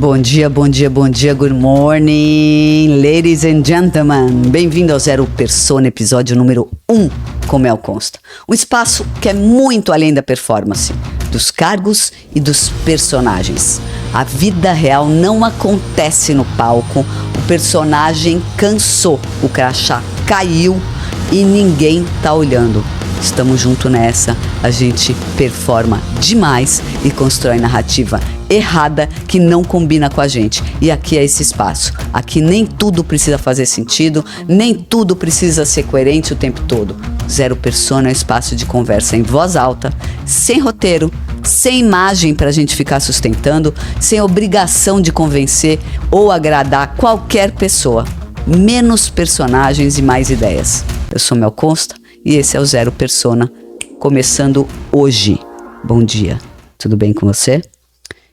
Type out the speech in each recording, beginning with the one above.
Bom dia, bom dia, bom dia, good morning, ladies and gentlemen. Bem-vindo ao Zero Persona, episódio número 1 com Mel Consta. Um espaço que é muito além da performance, dos cargos e dos personagens. A vida real não acontece no palco, o personagem cansou, o crachá caiu e ninguém tá olhando. Estamos junto nessa, a gente performa demais e constrói narrativa errada que não combina com a gente. E aqui é esse espaço. Aqui nem tudo precisa fazer sentido, nem tudo precisa ser coerente o tempo todo. Zero Persona é um espaço de conversa em voz alta, sem roteiro, sem imagem pra gente ficar sustentando, sem obrigação de convencer ou agradar qualquer pessoa. Menos personagens e mais ideias. Eu sou Mel Consta e esse é o Zero Persona, começando hoje. Bom dia, tudo bem com você?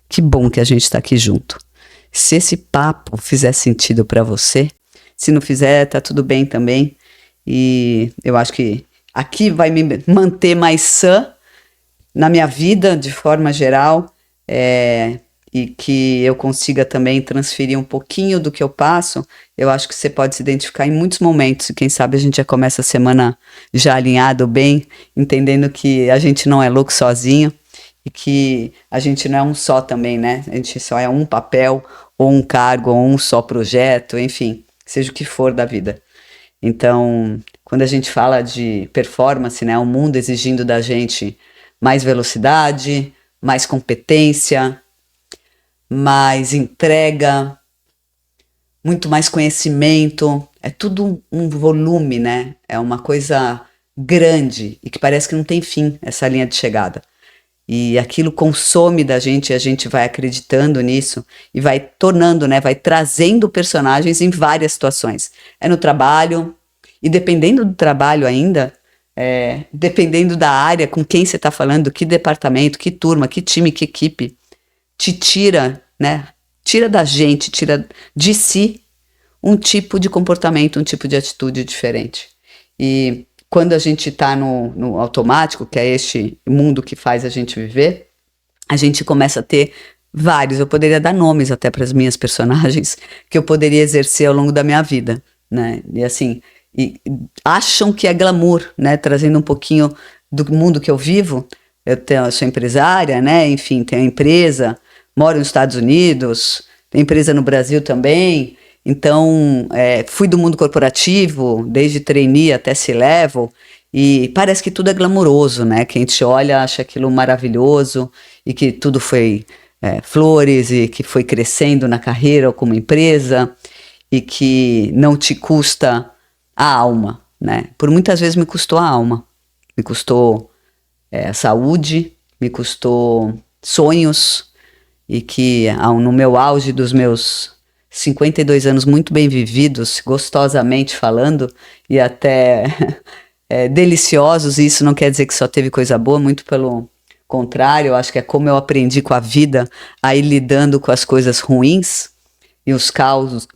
Que bom que a gente está aqui junto. Se esse papo fizer sentido para você, se não fizer, tá tudo bem também. E eu acho que aqui vai me manter mais sã na minha vida, de forma geral, e que eu consiga também transferir um pouquinho do que eu passo. Eu acho que você pode se identificar em muitos momentos, e quem sabe a gente já começa a semana já alinhado bem, entendendo que a gente não é louco sozinho, e que a gente não é um só também, né? A gente só é um papel, ou um cargo, ou um só projeto, enfim, seja o que for da vida. Então, quando a gente fala de performance, né, o mundo exigindo da gente mais velocidade, mais competência, mais entrega, muito mais conhecimento, é tudo um volume, né? É uma coisa grande e que parece que não tem fim, essa linha de chegada. E aquilo consome da gente e a gente vai acreditando nisso e vai tornando, né? Vai trazendo personagens em várias situações. É no trabalho, e dependendo do trabalho ainda, dependendo da área, com quem você está falando, que departamento, que turma, que time, que equipe, te tira, né? Tira da gente, tira de si um tipo de comportamento, um tipo de atitude diferente. E quando a gente está no automático, que é este mundo que faz a gente viver, a gente começa a ter vários, eu poderia dar nomes até para as minhas personagens, que eu poderia exercer ao longo da minha vida, né? E assim, acham que é glamour, né? Trazendo um pouquinho do mundo que eu vivo. Eu sou empresária, né? Enfim, tenho empresa, moro nos Estados Unidos, tenho empresa no Brasil também. Então, fui do mundo corporativo, desde trainee até C-level, e parece que tudo é glamouroso, né? Quem te olha acha aquilo maravilhoso e que tudo foi flores e que foi crescendo na carreira ou como empresa e que não te custa a alma, né? Por muitas vezes me custou a alma, me custou a saúde, me custou sonhos e que no meu auge dos meus 52 anos muito bem vividos, gostosamente falando, e até deliciosos, e isso não quer dizer que só teve coisa boa, muito pelo contrário, eu acho que é como eu aprendi com a vida a ir lidando com as coisas ruins e os causos,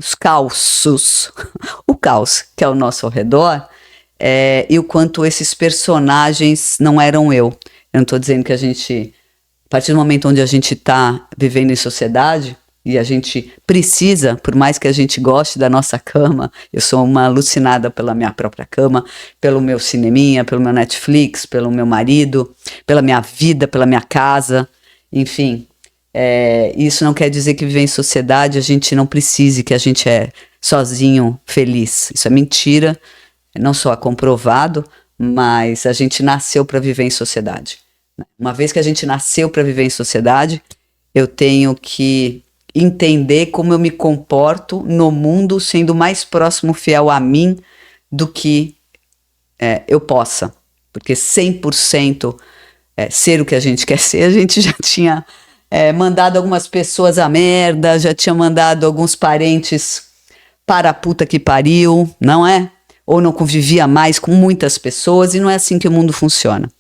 o caos que é ao nosso redor, e o quanto esses personagens não eram eu. Eu não estou dizendo que a gente, a partir do momento onde a gente está vivendo em sociedade, e a gente precisa, por mais que a gente goste da nossa cama, eu sou uma alucinada pela minha própria cama, pelo meu cineminha, pelo meu Netflix, pelo meu marido, pela minha vida, pela minha casa, enfim. Isso não quer dizer que viver em sociedade a gente não precise, que a gente é sozinho, feliz. Isso é mentira, não só é comprovado, mas a gente nasceu para viver em sociedade. Uma vez que a gente nasceu para viver em sociedade, eu tenho que entender como eu me comporto no mundo, sendo mais próximo, fiel a mim, do que eu possa. Porque 100% ser o que a gente quer ser, a gente já tinha mandado algumas pessoas a merda, já tinha mandado alguns parentes para a puta que pariu, não é? Ou não convivia mais com muitas pessoas, e não é assim que o mundo funciona.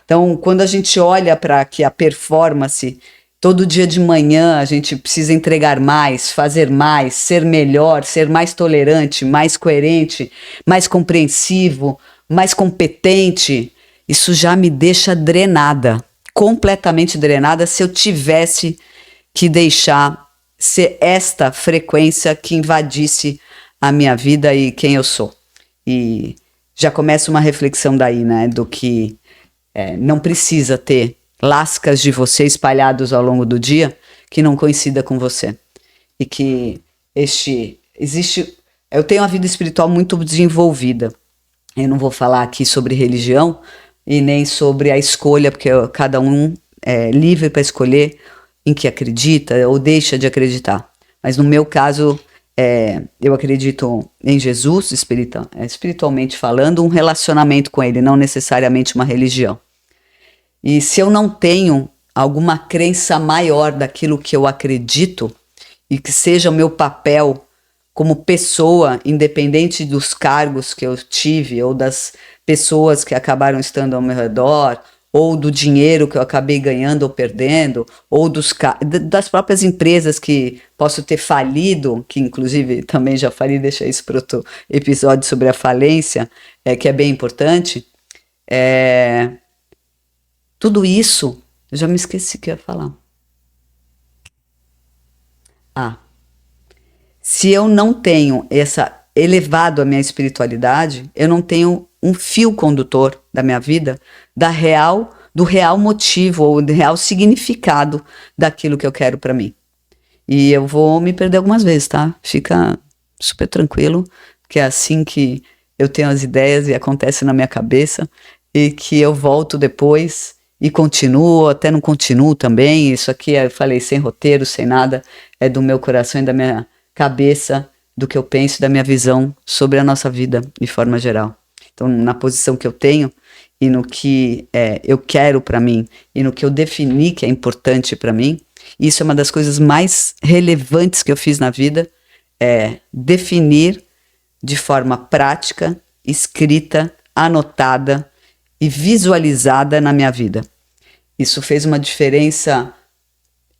Então, quando a gente olha para que a performance, todo dia de manhã a gente precisa entregar mais, fazer mais, ser melhor, ser mais tolerante, mais coerente, mais compreensivo, mais competente, isso já me deixa drenada, completamente drenada, se eu tivesse que deixar ser esta frequência que invadisse a minha vida e quem eu sou. E já começa uma reflexão daí, né, do que não precisa ter lascas de você espalhados ao longo do dia que não coincida com você. E que eu tenho uma vida espiritual muito desenvolvida. Eu não vou falar aqui sobre religião e nem sobre a escolha, porque cada um é livre para escolher em que acredita ou deixa de acreditar. Mas no meu caso, eu acredito em Jesus, espiritualmente falando, um relacionamento com ele, não necessariamente uma religião. E se eu não tenho alguma crença maior daquilo que eu acredito e que seja o meu papel como pessoa, independente dos cargos que eu tive ou das pessoas que acabaram estando ao meu redor, ou do dinheiro que eu acabei ganhando ou perdendo, ou das próprias empresas que posso ter falido, que inclusive também já falei, deixa isso para outro episódio sobre a falência, que é bem importante. Tudo isso, eu já me esqueci o que eu ia falar. Se eu não tenho elevado a minha espiritualidade, eu não tenho um fio condutor da minha vida do real motivo ou do real significado daquilo que eu quero para mim. E eu vou me perder algumas vezes, tá? Fica super tranquilo, que é assim que eu tenho as ideias e acontece na minha cabeça e que eu volto depois e continuo, até não continuo também. Isso aqui, eu falei, sem roteiro, sem nada, é do meu coração e da minha cabeça, do que eu penso, da minha visão sobre a nossa vida de forma geral. Então, na posição que eu tenho e no que eu quero para mim e no que eu defini que é importante para mim, isso é uma das coisas mais relevantes que eu fiz na vida, definir de forma prática, escrita, anotada e visualizada na minha vida. Isso fez uma diferença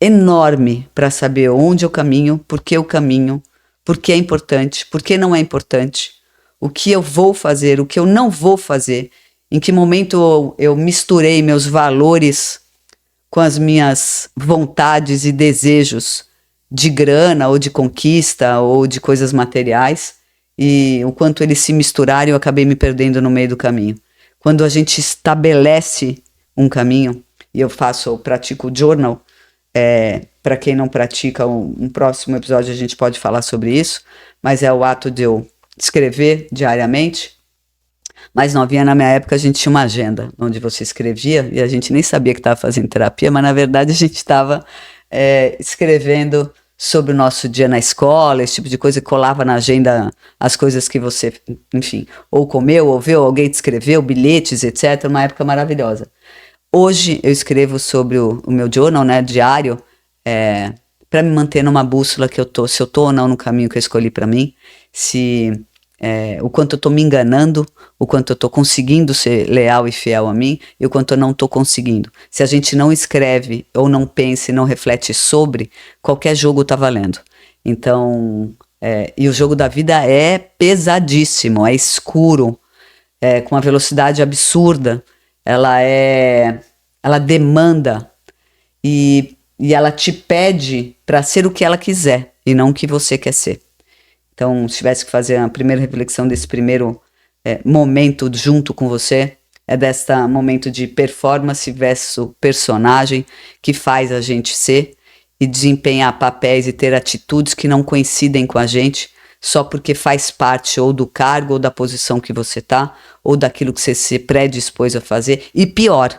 enorme para saber onde eu caminho, por que eu caminho, por que é importante, por que não é importante, o que eu vou fazer, o que eu não vou fazer, em que momento eu misturei meus valores com as minhas vontades e desejos de grana ou de conquista ou de coisas materiais, e o quanto eles se misturaram, eu acabei me perdendo no meio do caminho. Quando a gente estabelece um caminho, e eu pratico o journal, para quem não pratica, um próximo episódio a gente pode falar sobre isso, mas é o ato de eu escrever diariamente. Mais novinha, na minha época, a gente tinha uma agenda onde você escrevia e a gente nem sabia que estava fazendo terapia, mas na verdade a gente estava escrevendo sobre o nosso dia na escola, esse tipo de coisa, colava na agenda as coisas que você, enfim, ou comeu, ou viu, alguém te escreveu, bilhetes, etc. Uma época maravilhosa. Hoje eu escrevo sobre o meu journal, né, diário, para me manter numa bússola se eu tô ou não no caminho que eu escolhi para mim, o quanto eu tô me enganando, o quanto eu tô conseguindo ser leal e fiel a mim e o quanto eu não tô conseguindo. Se a gente não escreve ou não pensa e não reflete sobre, qualquer jogo tá valendo. Então, e o jogo da vida é pesadíssimo, é escuro, com uma velocidade absurda. Ela demanda e ela te pede para ser o que ela quiser e não o que você quer ser. Então, se tivesse que fazer a primeira reflexão desse primeiro momento junto com você, desse momento de performance versus personagem que faz a gente ser e desempenhar papéis e ter atitudes que não coincidem com a gente, só porque faz parte ou do cargo ou da posição que você tá, ou daquilo que você se predispôs a fazer, e pior,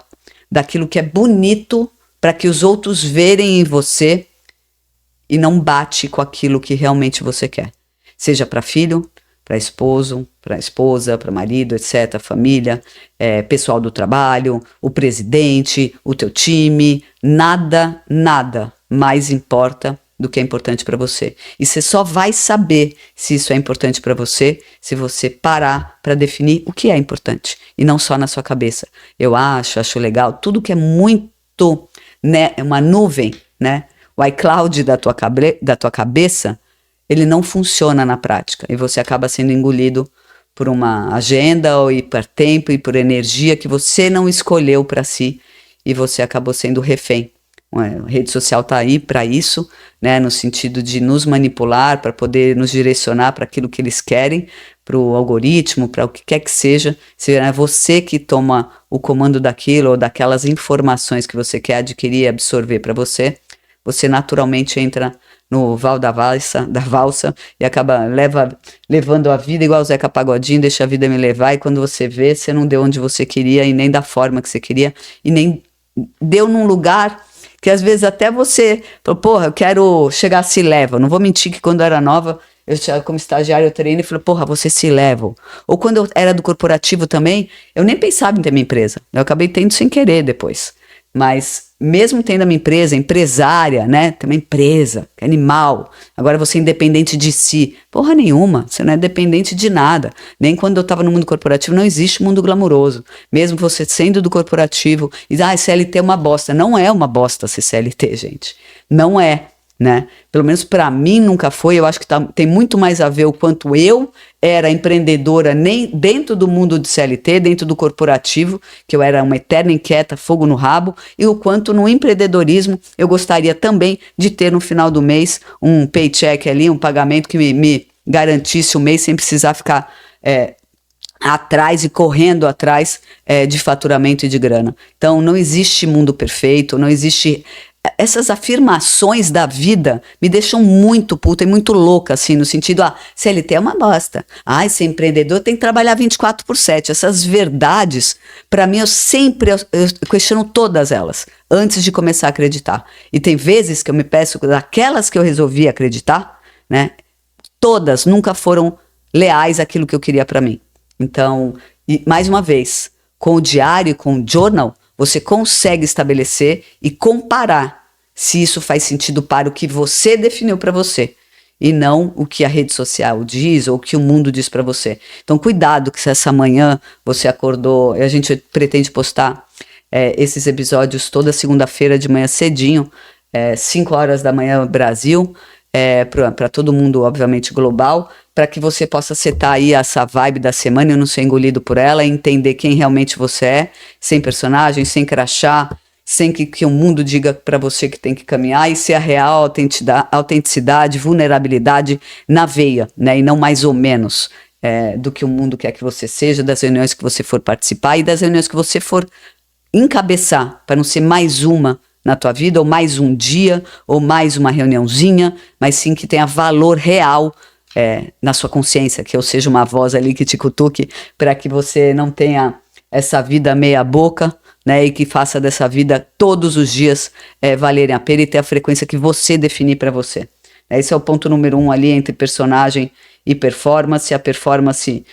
daquilo que é bonito para que os outros verem em você e não bate com aquilo que realmente você quer. Seja para filho, para esposo, para esposa, para marido, etc., família, pessoal do trabalho, o presidente, o teu time, nada mais importa do que é importante para você. E você só vai saber se isso é importante para você se você parar para definir o que é importante e não só na sua cabeça. Eu acho legal, tudo que é muito, né, uma nuvem, né? O iCloud da tua cabeça, ele não funciona na prática e você acaba sendo engolido por uma agenda ou por tempo e por energia que você não escolheu para si e você acabou sendo refém. A rede social está aí para isso, né, no sentido de nos manipular, para poder nos direcionar para aquilo que eles querem, para o algoritmo, para o que quer que seja. Se é você que toma o comando daquilo ou daquelas informações que você quer adquirir e absorver para você, você naturalmente entra no val da valsa e acaba levando a vida igual o Zeca Pagodinho, deixa a vida me levar, e quando você vê, você não deu onde você queria e nem da forma que você queria e nem deu num lugar que às vezes até você falou, porra, eu quero chegar a C-Level. Não vou mentir que quando eu era nova, eu como estagiário eu treino e falei, porra, você C-Level. Ou quando eu era do corporativo também, eu nem pensava em ter minha empresa. Eu acabei tendo sem querer depois. Mas mesmo tendo a minha empresa, empresária, né? Tem uma empresa, que é animal. Agora você é independente de si. Porra nenhuma, você não é dependente de nada. Nem quando eu estava no mundo corporativo, não existe mundo glamuroso. Mesmo você sendo do corporativo, e CLT é uma bosta. Não é uma bosta ser CLT, gente. Não é, né? Pelo menos para mim nunca foi. Eu acho que tem muito mais a ver o quanto eu era empreendedora nem dentro do mundo de CLT, dentro do corporativo, que eu era uma eterna inquieta, fogo no rabo, e o quanto no empreendedorismo eu gostaria também de ter no final do mês um paycheck ali, um pagamento que me garantisse o mês sem precisar ficar atrás e correndo atrás de faturamento e de grana. Então não existe mundo perfeito, não existe... Essas afirmações da vida me deixam muito puta e muito louca, assim, no sentido, CLT é uma bosta. Ser empreendedor tem que trabalhar 24/7. Essas verdades, para mim, eu questiono todas elas, antes de começar a acreditar. E tem vezes que eu me peço, daquelas que eu resolvi acreditar, né, todas nunca foram leais àquilo que eu queria para mim. Então, mais uma vez, com o diário, com o journal, você consegue estabelecer e comparar se isso faz sentido para o que você definiu para você e não o que a rede social diz ou o que o mundo diz para você. Então, cuidado que se essa manhã você acordou, a gente pretende postar esses episódios toda segunda-feira de manhã cedinho, 5 horas da manhã Brasil, para todo mundo, obviamente, global, para que você possa setar aí essa vibe da semana e não ser engolido por ela, e entender quem realmente você é, sem personagem, sem crachá, sem que o mundo diga para você que tem que caminhar, e ser a real autenticidade, vulnerabilidade na veia, né, e não mais ou menos do que o mundo quer que você seja, das reuniões que você for participar e das reuniões que você for encabeçar, para não ser mais uma na tua vida, ou mais um dia, ou mais uma reuniãozinha, mas sim que tenha valor real na sua consciência, que eu seja uma voz ali que te cutuque, para que você não tenha essa vida meia boca, né, e que faça dessa vida todos os dias valerem a pena e ter a frequência que você definir para você. Esse é o ponto número 1 ali entre personagem e performance. A performance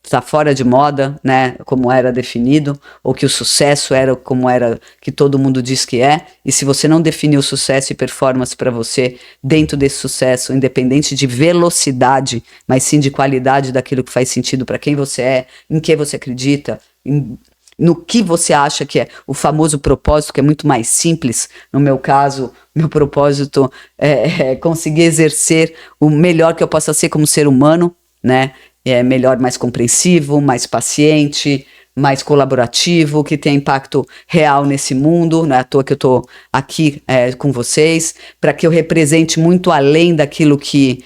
está fora de moda, né, como era definido, ou que o sucesso era como era que todo mundo diz que é. E se você não definiu sucesso e performance para você, dentro desse sucesso, independente de velocidade, mas sim de qualidade daquilo que faz sentido para quem você é, em que você acredita, no que você acha que é o famoso propósito, que é muito mais simples. No meu caso, meu propósito é conseguir exercer o melhor que eu possa ser como ser humano, né? Melhor, mais compreensivo, mais paciente, mais colaborativo, que tenha impacto real nesse mundo. Não é à toa que eu estou aqui com vocês, para que eu represente muito além daquilo que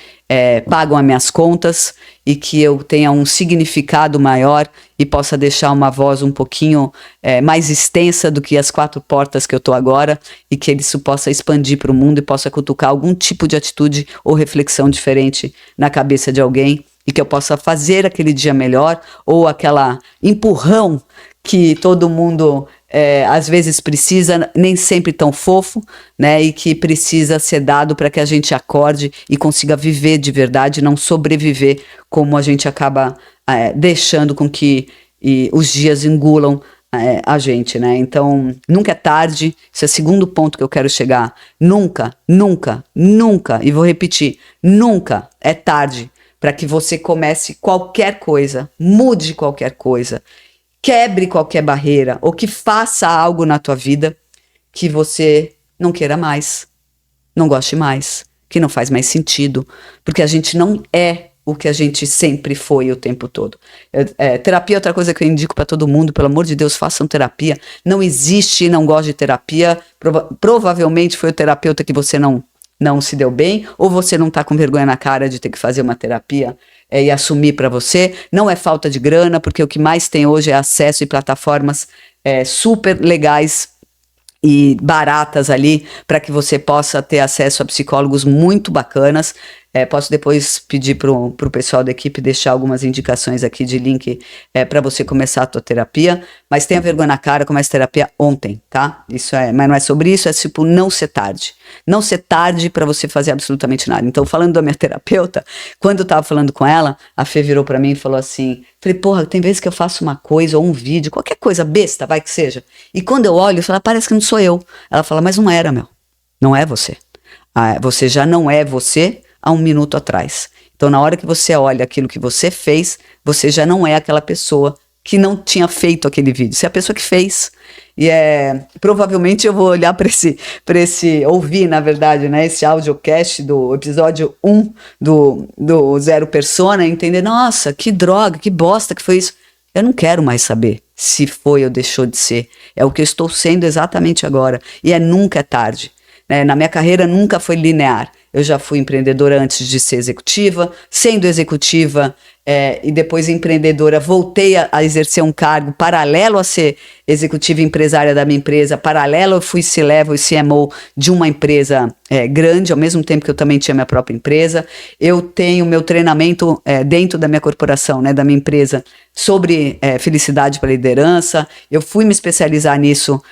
pagam as minhas contas, e que eu tenha um significado maior e possa deixar uma voz um pouquinho mais extensa do que as 4 portas que eu estou agora, e que isso possa expandir para o mundo e possa cutucar algum tipo de atitude ou reflexão diferente na cabeça de alguém, e que eu possa fazer aquele dia melhor, ou aquela empurrão que todo mundo às vezes precisa, nem sempre tão fofo, né, e que precisa ser dado para que a gente acorde e consiga viver de verdade, não sobreviver como a gente acaba deixando com que os dias engulam a gente, né? Então, nunca é tarde. Esse é o segundo ponto que eu quero chegar. Nunca, nunca, nunca, e vou repetir, nunca é tarde para que você comece qualquer coisa, mude qualquer coisa, quebre qualquer barreira, ou que faça algo na tua vida que você não queira mais, não goste mais, que não faz mais sentido, porque a gente não é o que a gente sempre foi o tempo todo. Terapia é outra coisa que eu indico para todo mundo, pelo amor de Deus, façam terapia. Não existe não gosta de terapia, provavelmente foi o terapeuta que você não se deu bem, ou você não tá com vergonha na cara de ter que fazer uma terapia e assumir para você. Não é falta de grana, porque o que mais tem hoje é acesso e plataformas super legais e baratas ali para que você possa ter acesso a psicólogos muito bacanas. Posso depois pedir pro pessoal da equipe deixar algumas indicações aqui de link para você começar a tua terapia, mas tenha vergonha na cara, comece terapia ontem, tá? Mas não é sobre isso, é tipo não ser tarde. Não ser tarde para você fazer absolutamente nada. Então, falando da minha terapeuta, quando eu tava falando com ela, a Fê virou para mim e falou assim, falei, porra, tem vezes que eu faço uma coisa ou um vídeo, qualquer coisa besta, vai que seja, e quando eu olho, eu falo, parece que não sou eu. Ela fala, mas não era, meu. Não é você. Você já não é você há um minuto atrás. Então, na hora que você olha aquilo que você fez, você já não é aquela pessoa que não tinha feito aquele vídeo. Você é a pessoa que fez. E provavelmente eu vou olhar para esse, ouvir, na verdade, né, esse audiocast do episódio 1 do Zero Persona e entender, nossa, que droga, que bosta que foi isso. Eu não quero mais saber se foi ou deixou de ser. É o que eu estou sendo exatamente agora. E nunca é tarde. Na minha carreira nunca foi linear. Eu já fui empreendedora antes de ser executiva, sendo executiva e depois empreendedora, voltei a exercer um cargo paralelo a ser executiva empresária da minha empresa, paralelo eu fui C-Level e CMO de uma empresa grande, ao mesmo tempo que eu também tinha minha própria empresa. Eu tenho meu treinamento dentro da minha corporação, né, da minha empresa, sobre felicidade para liderança. Eu fui me especializar nisso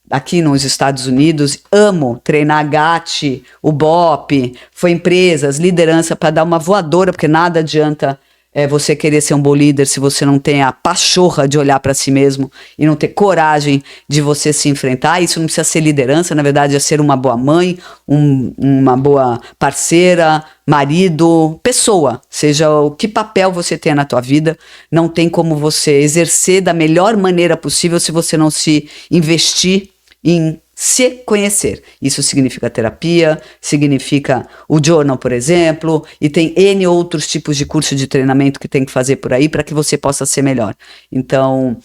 aqui nos Estados Unidos, amo treinar GAT, o BOP, foi empresas, liderança para dar uma voadora, porque nada adianta você querer ser um bom líder se você não tem a pachorra de olhar para si mesmo e não ter coragem de você se enfrentar. Isso não precisa ser liderança, na verdade é ser uma boa mãe, uma boa parceira, marido, pessoa, seja o que papel você tenha na tua vida, não tem como você exercer da melhor maneira possível se você não se investir em se conhecer. Isso significa terapia, significa o journal, por exemplo, e tem N outros tipos de curso de treinamento que tem que fazer por aí para que você possa ser melhor. Então,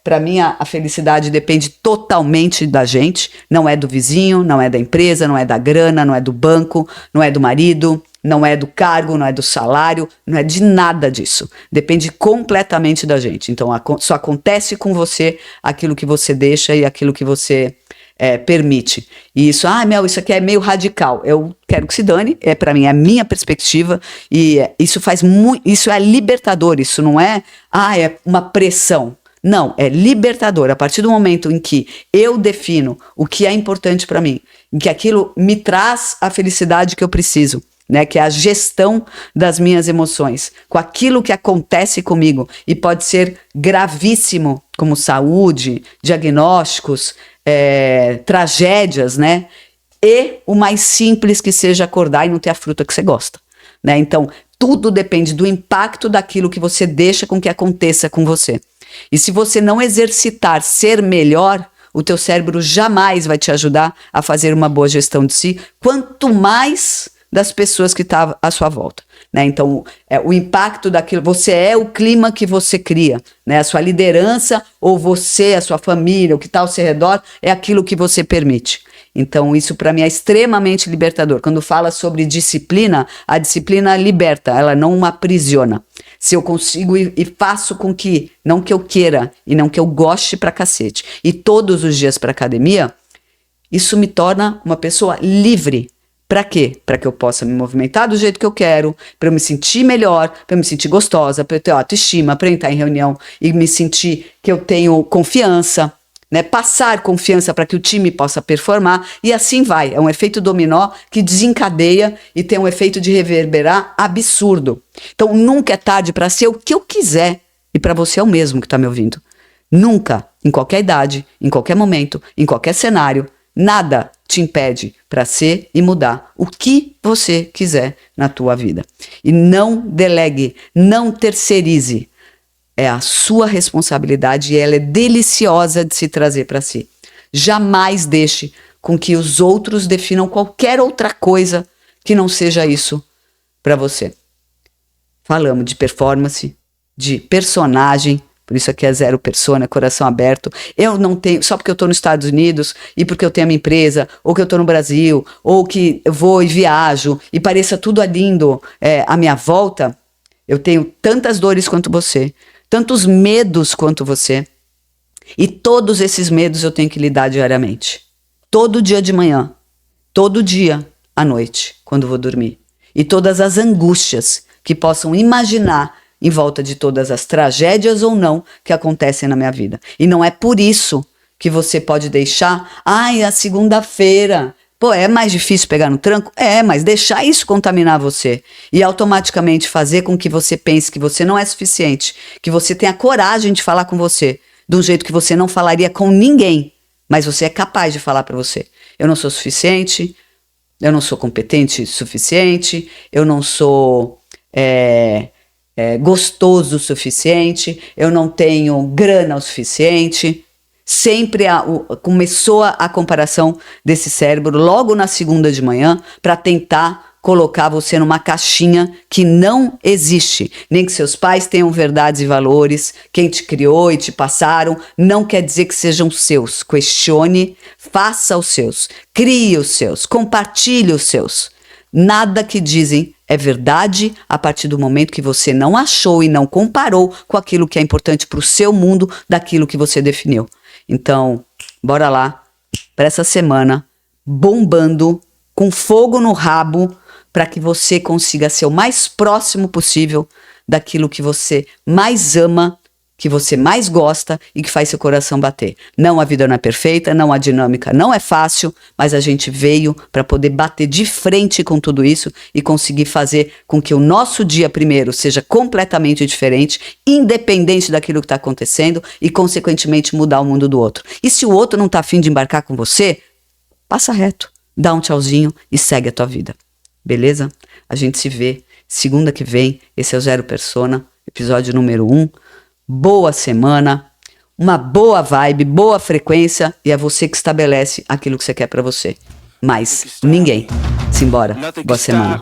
para mim, a felicidade depende totalmente da gente, não é do vizinho, não é da empresa, não é da grana, não é do banco, não é do marido, não é do cargo, não é do salário, não é de nada disso. Depende completamente da gente. Então, só acontece com você aquilo que você deixa e aquilo que você permite. E isso, isso aqui é meio radical. Eu quero que se dane, para mim, é a minha perspectiva, e isso faz muito, isso é libertador, isso não é uma pressão. Não, é libertador. A partir do momento em que eu defino o que é importante para mim, em que aquilo me traz a felicidade que eu preciso, né, que é a gestão das minhas emoções, com aquilo que acontece comigo, e pode ser gravíssimo, como saúde, diagnósticos, tragédias, né, e o mais simples que seja acordar e não ter a fruta que você gosta, né, então tudo depende do impacto daquilo que você deixa com que aconteça com você, e se você não exercitar ser melhor, o teu cérebro jamais vai te ajudar a fazer uma boa gestão de si, quanto mais das pessoas que estão à sua volta, né? Então, o impacto daquilo, você é o clima que você cria, né? A sua liderança ou você, a sua família, o que está ao seu redor, é aquilo que você permite. Então, isso para mim é extremamente libertador. Quando fala sobre disciplina, a disciplina liberta, ela não aprisiona. Se eu consigo e faço com que, não que eu queira e não que eu goste pra cacete, e todos os dias pra academia, isso me torna uma pessoa livre. Para quê? Para que eu possa me movimentar do jeito que eu quero, para eu me sentir melhor, para eu me sentir gostosa, para eu ter autoestima, para eu entrar em reunião e me sentir que eu tenho confiança, né? Passar confiança para que o time possa performar, e assim vai. É um efeito dominó que desencadeia e tem um efeito de reverberar absurdo. Então nunca é tarde para ser o que eu quiser, e para você é o mesmo que está me ouvindo. Nunca, em qualquer idade, em qualquer momento, em qualquer cenário, nada te impede para ser e mudar o que você quiser na tua vida. E não delegue, não terceirize. É a sua responsabilidade e ela é deliciosa de se trazer para si. Jamais deixe com que os outros definam qualquer outra coisa que não seja isso para você. Falamos de performance, de personagem, por isso aqui é zero persona, coração aberto. Eu não tenho, só porque eu tô nos Estados Unidos e porque eu tenho a minha empresa, ou que eu tô no Brasil, ou que eu vou e viajo e pareça tudo lindo à minha volta, eu tenho tantas dores quanto você, tantos medos quanto você, e todos esses medos eu tenho que lidar diariamente. Todo dia de manhã, todo dia à noite, quando vou dormir. E todas as angústias que possam imaginar em volta de todas as tragédias ou não que acontecem na minha vida. E não é por isso que você pode deixar, a segunda-feira, pô, é mais difícil pegar no tranco? Mas deixar isso contaminar você e automaticamente fazer com que você pense que você não é suficiente, que você tenha coragem de falar com você de um jeito que você não falaria com ninguém, mas você é capaz de falar para você. Eu não sou suficiente, eu não sou competente o suficiente, eu não sou gostoso o suficiente, eu não tenho grana o suficiente. Sempre começou a comparação desse cérebro logo na segunda de manhã para tentar colocar você numa caixinha que não existe. Nem que seus pais tenham verdades e valores, quem te criou e te passaram, não quer dizer que sejam seus. Questione, faça os seus, crie os seus, compartilhe os seus. Nada que dizem é verdade a partir do momento que você não achou e não comparou com aquilo que é importante para o seu mundo daquilo que você definiu. Então, bora lá para essa semana bombando, com fogo no rabo, para que você consiga ser o mais próximo possível daquilo que você mais ama, que você mais gosta e que faz seu coração bater. Não, a vida não é perfeita, não, a dinâmica não é fácil, mas a gente veio para poder bater de frente com tudo isso e conseguir fazer com que o nosso dia primeiro seja completamente diferente, independente daquilo que está acontecendo e, consequentemente, mudar o mundo do outro. E se o outro não está afim de embarcar com você, passa reto, dá um tchauzinho e segue a tua vida. Beleza? A gente se vê segunda que vem. Esse é o Zero Persona, episódio número 1. Boa semana, uma boa vibe, boa frequência, e é você que estabelece aquilo que você quer pra você. Mas ninguém. Simbora. Boa semana.